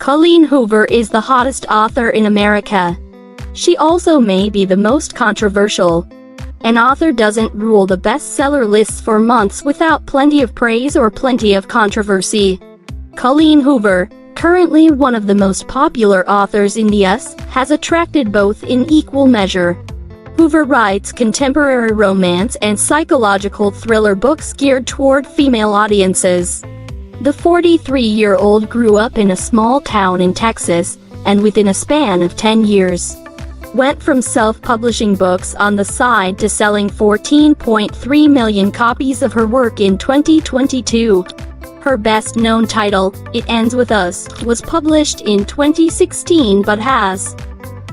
Colleen Hoover is the hottest author in America. She also may be the most controversial. An author doesn't rule the bestseller lists for months without plenty of praise or plenty of controversy. Colleen Hoover, currently one of the most popular authors in the US, has attracted both in equal measure. Hoover writes contemporary romance and psychological thriller books geared toward female audiences. The 43-year-old grew up in a small town in Texas, and within a span of 10 years, went from self-publishing books on the side to selling 14.3 million copies of her work in 2022. Her best-known title, It Ends With Us, was published in 2016 but has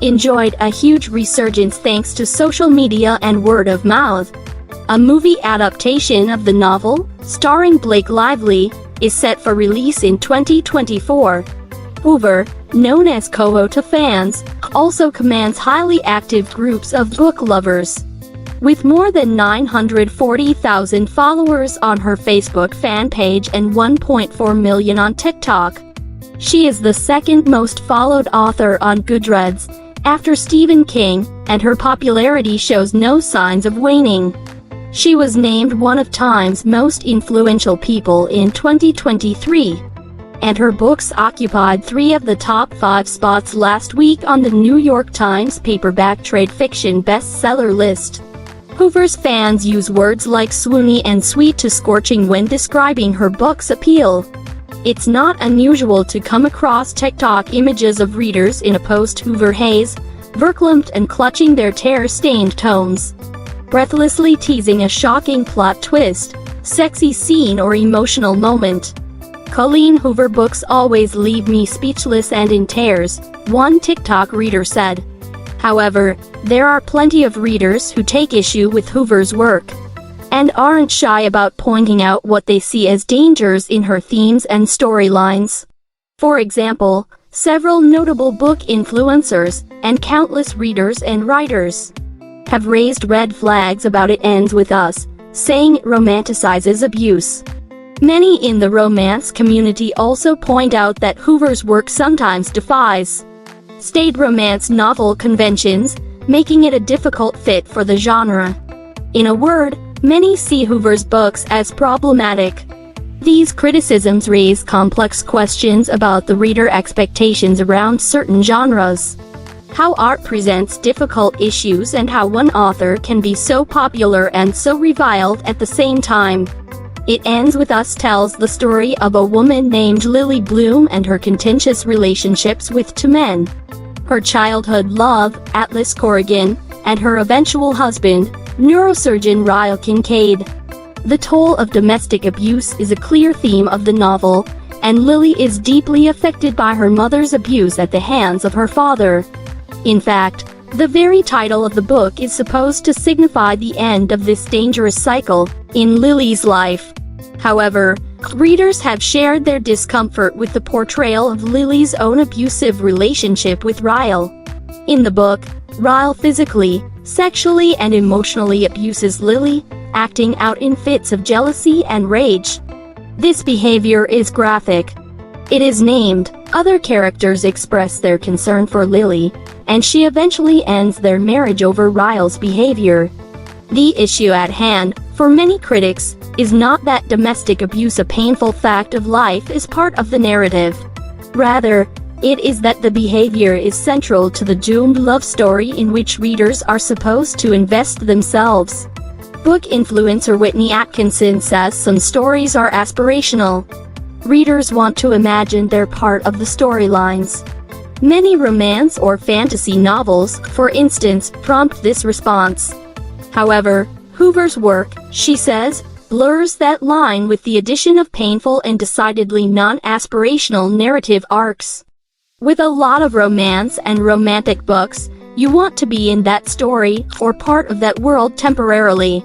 enjoyed a huge resurgence thanks to social media and word of mouth. A movie adaptation of the novel, starring Blake Lively, is set for release in 2024. Hoover, known as Coho to fans, also commands highly active groups of book lovers. With more than 940,000 followers on her Facebook fan page and 1.4 million on TikTok, she is the second most followed author on Goodreads, after Stephen King, and her popularity shows no signs of waning. She was named one of Time's most influential people in 2023, and her books occupied 3 of the top 5 spots last week on the New York Times paperback trade fiction bestseller list. Hoover's fans use words like swoony and sweet to scorching when describing her book's appeal. It's not unusual to come across TikTok images of readers in a post-Hoover haze, verklempt and clutching their tear-stained tomes, breathlessly teasing a shocking plot twist, sexy scene or emotional moment. Colleen Hoover books always leave me speechless and in tears, one TikTok reader said. However, there are plenty of readers who take issue with Hoover's work, and aren't shy about pointing out what they see as dangers in her themes and storylines. For example, several notable book influencers, and countless readers and writers, have raised red flags about It Ends With Us, saying it romanticizes abuse. Many in the romance community also point out that Hoover's work sometimes defies staid romance novel conventions, making it a difficult fit for the genre. In a word, many see Hoover's books as problematic. These criticisms raise complex questions about the reader expectations around certain genres, how art presents difficult issues, and how one author can be so popular and so reviled at the same time. It Ends With Us tells the story of a woman named Lily Bloom and her contentious relationships with 2 men, her childhood love, Atlas Corrigan, and her eventual husband, neurosurgeon Ryle Kincaid. The toll of domestic abuse is a clear theme of the novel, and Lily is deeply affected by her mother's abuse at the hands of her father. In fact, the very title of the book is supposed to signify the end of this dangerous cycle in Lily's life. However, readers have shared their discomfort with the portrayal of Lily's own abusive relationship with Ryle. In the book, Ryle physically, sexually and emotionally abuses Lily, acting out in fits of jealousy and rage. This behavior is graphic. It is named. Other characters express their concern for Lily, and she eventually ends their marriage over Ryle's behavior. The issue at hand, for many critics, is not that domestic abuse, a painful fact of life, is part of the narrative. Rather, it is that the behavior is central to the doomed love story in which readers are supposed to invest themselves. Book influencer Whitney Atkinson says some stories are aspirational. Readers want to imagine they're part of the storylines. Many romance or fantasy novels, for instance, prompt this response. However, Hoover's work, she says, blurs that line with the addition of painful and decidedly non-aspirational narrative arcs. With a lot of romance and romantic books, you want to be in that story, or part of that world temporarily,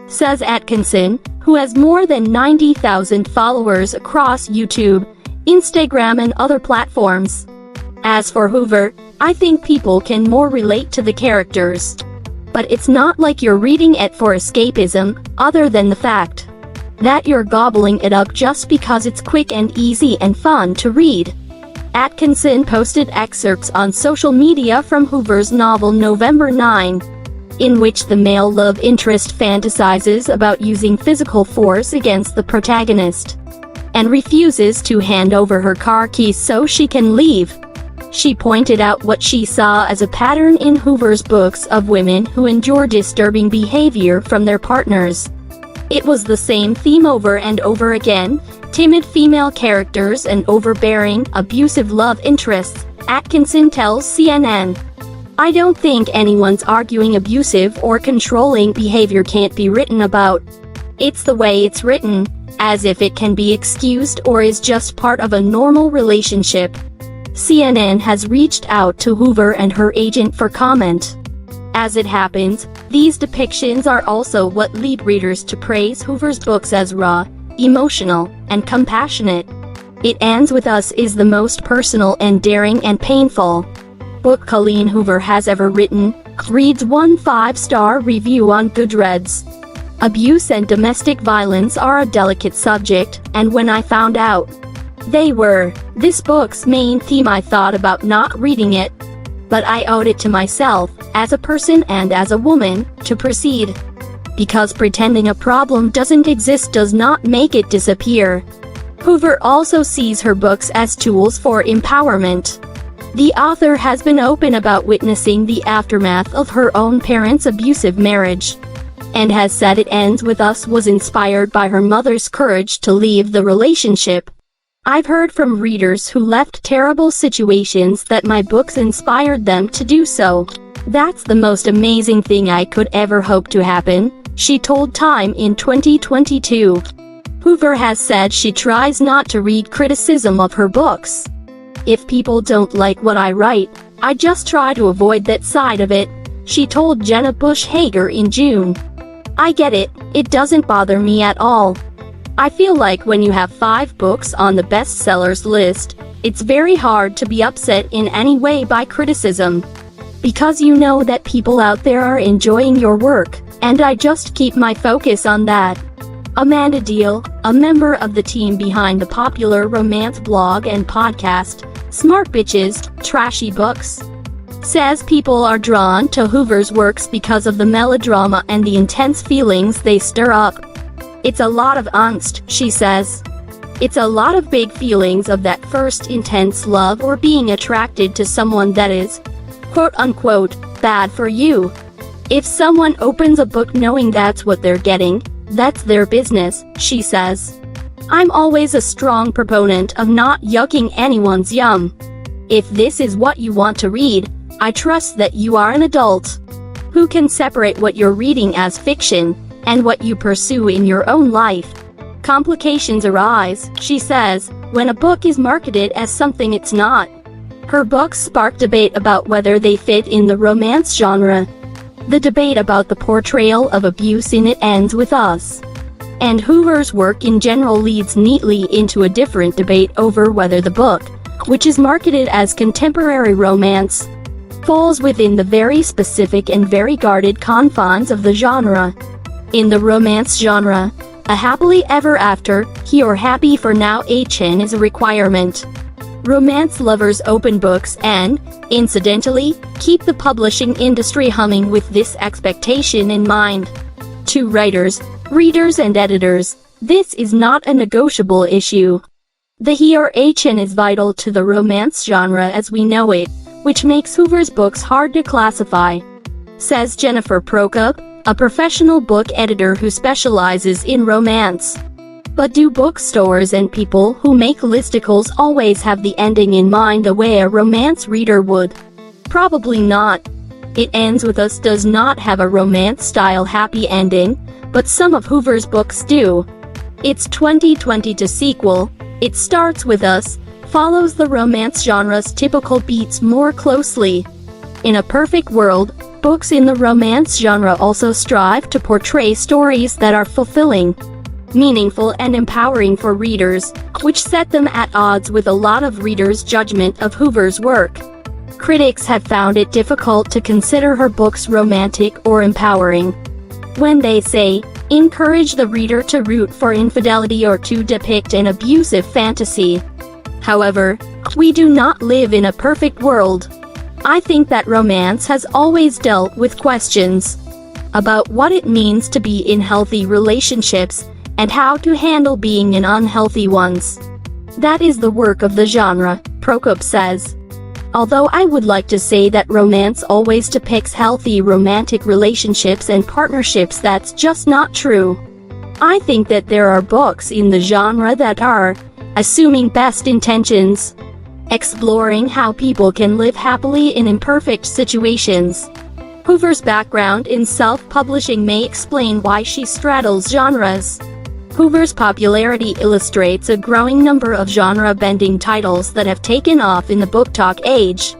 says Atkinson, who has more than 90,000 followers across YouTube, Instagram and other platforms. As for Hoover, I think people can more relate to the characters. But it's not like you're reading it for escapism, other than the fact that you're gobbling it up just because it's quick and easy and fun to read. Atkinson posted excerpts on social media from Hoover's novel November 9, in which the male love interest fantasizes about using physical force against the protagonist, and refuses to hand over her car keys so she can leave. She pointed out what she saw as a pattern in Hoover's books of women who endure disturbing behavior from their partners. It was the same theme over and over again: timid female characters and overbearing, abusive love interests, Atkinson tells CNN. I don't think anyone's arguing abusive or controlling behavior can't be written about. It's the way it's written, as if it can be excused or is just part of a normal relationship. CNN has reached out to Hoover and her agent for comment. As it happens, these depictions are also what lead readers to praise Hoover's books as raw, emotional, and compassionate. It Ends With Us is the most personal and daring and painful book Colleen Hoover has ever written, reads one 5-star review on Goodreads. Abuse and domestic violence are a delicate subject, and when I found out they were this book's main theme, I thought about not reading it. But I owed it to myself, as a person and as a woman, to proceed. Because pretending a problem doesn't exist does not make it disappear. Hoover also sees her books as tools for empowerment. The author has been open about witnessing the aftermath of her own parents' abusive marriage, and has said It Ends With Us was inspired by her mother's courage to leave the relationship. I've heard from readers who left terrible situations that my books inspired them to do so. That's the most amazing thing I could ever hope to happen, she told Time in 2022. Hoover has said she tries not to read criticism of her books. If people don't like what I write, I just try to avoid that side of it, she told Jenna Bush Hager in June. I get it, it doesn't bother me at all. I feel like when you have 5 books on the bestsellers list, it's very hard to be upset in any way by criticism. Because you know that people out there are enjoying your work, and I just keep my focus on that. Amanda Deal, a member of the team behind the popular romance blog and podcast, Smart Bitches, Trashy Books, says people are drawn to Hoover's works because of the melodrama and the intense feelings they stir up. It's a lot of angst, she says. It's a lot of big feelings of that first intense love or being attracted to someone that is, quote-unquote, bad for you. If someone opens a book knowing that's what they're getting, that's their business, she says. I'm always a strong proponent of not yucking anyone's yum. If this is what you want to read, I trust that you are an adult who can separate what you're reading as fiction and what you pursue in your own life. Complications arise, she says, when a book is marketed as something it's not. Her books spark debate about whether they fit in the romance genre. The debate about the portrayal of abuse in It Ends With Us and Hoover's work in general leads neatly into a different debate over whether the book, which is marketed as contemporary romance, falls within the very specific and very guarded confines of the genre. In the romance genre, a happily ever after, he or happy for now HN is a requirement. Romance lovers open books and, incidentally, keep the publishing industry humming with this expectation in mind. To writers, readers and editors, this is not a negotiable issue. The he or HN is vital to the romance genre as we know it, which makes Hoover's books hard to classify, says Jennifer Prokop, a professional book editor who specializes in romance. But do bookstores and people who make listicles always have the ending in mind the way a romance reader would? Probably not. It Ends With Us does not have a romance-style happy ending, but some of Hoover's books do. Its 2022 sequel, It Starts With Us, follows the romance genre's typical beats more closely. In a perfect world, books in the romance genre also strive to portray stories that are fulfilling, meaningful and empowering for readers, which set them at odds with a lot of readers' judgment of Hoover's work. Critics have found it difficult to consider her books romantic or empowering. When they say, encourage the reader to root for infidelity or to depict an abusive fantasy, However, we do not live in a perfect world. I think that romance has always dealt with questions about what it means to be in healthy relationships and how to handle being in unhealthy ones. That is the work of the genre, Prokop says. Although I would like to say that romance always depicts healthy romantic relationships and partnerships, that's just not true. I think that there are books in the genre that are, assuming best intentions, exploring how people can live happily in imperfect situations. Hoover's background in self-publishing may explain why she straddles genres. Hoover's popularity illustrates a growing number of genre-bending titles that have taken off in the book-talk age.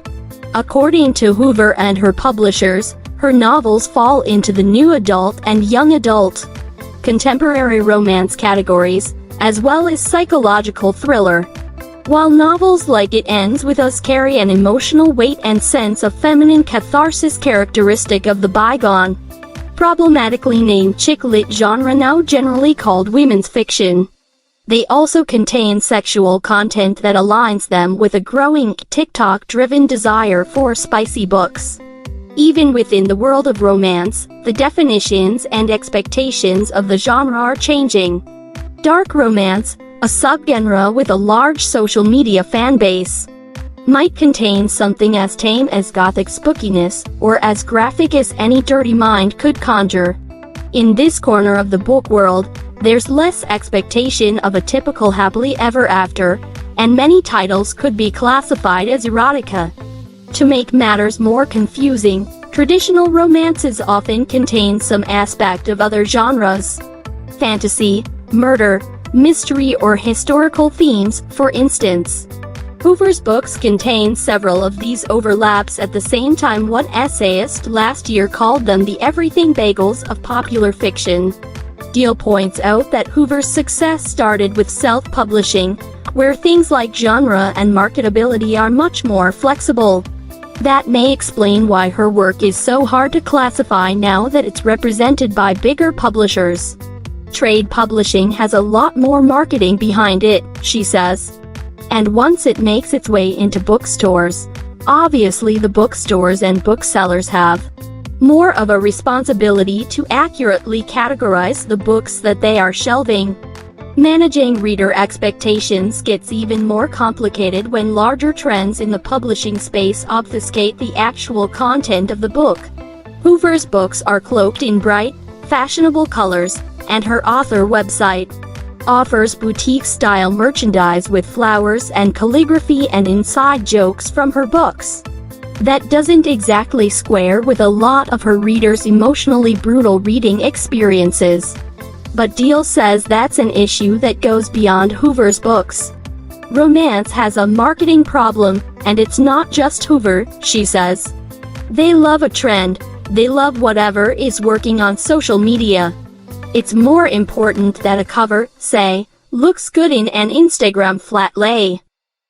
According to Hoover and her publishers, her novels fall into the new adult and young adult, contemporary romance categories, as well as psychological thriller. While novels like It Ends With Us carry an emotional weight and sense of feminine catharsis characteristic of the bygone, problematically named chick lit genre now generally called women's fiction, they also contain sexual content that aligns them with a growing TikTok-driven desire for spicy books. Even within the world of romance, the definitions and expectations of the genre are changing. Dark romance, a subgenre with a large social media fan base, might contain something as tame as gothic spookiness, or as graphic as any dirty mind could conjure. In this corner of the book world, there's less expectation of a typical happily ever after, and many titles could be classified as erotica. To make matters more confusing, traditional romances often contain some aspect of other genres. Fantasy, murder, mystery, or historical themes, for instance. Hoover's books contain several of these overlaps at the same time. One essayist last year called them the everything bagels of popular fiction. Deal points out that Hoover's success started with self-publishing, where things like genre and marketability are much more flexible. That may explain why her work is so hard to classify now that it's represented by bigger publishers. Trade publishing has a lot more marketing behind it, she says. And once it makes its way into bookstores, obviously the bookstores and booksellers have more of a responsibility to accurately categorize the books that they are shelving. Managing reader expectations gets even more complicated when larger trends in the publishing space obfuscate the actual content of the book. Hoover's books are cloaked in bright, fashionable colors, and her author website offers boutique-style merchandise with flowers and calligraphy and inside jokes from her books. That doesn't exactly square with a lot of her readers' emotionally brutal reading experiences. But Deal says that's an issue that goes beyond Hoover's books. Romance has a marketing problem, and it's not just Hoover, she says. They love a trend, they love whatever is working on social media. It's more important that a cover, say, looks good in an Instagram flat lay,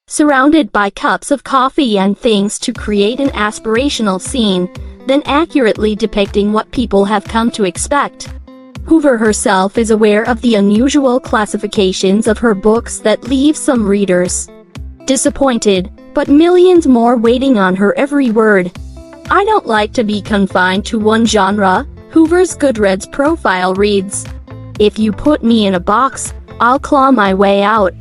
surrounded by cups of coffee and things to create an aspirational scene, than accurately depicting what people have come to expect. Hoover herself is aware of the unusual classifications of her books that leave some readers disappointed, but millions more waiting on her every word. I don't like to be confined to one genre, Hoover's Goodreads profile reads. If you put me in a box, I'll claw my way out.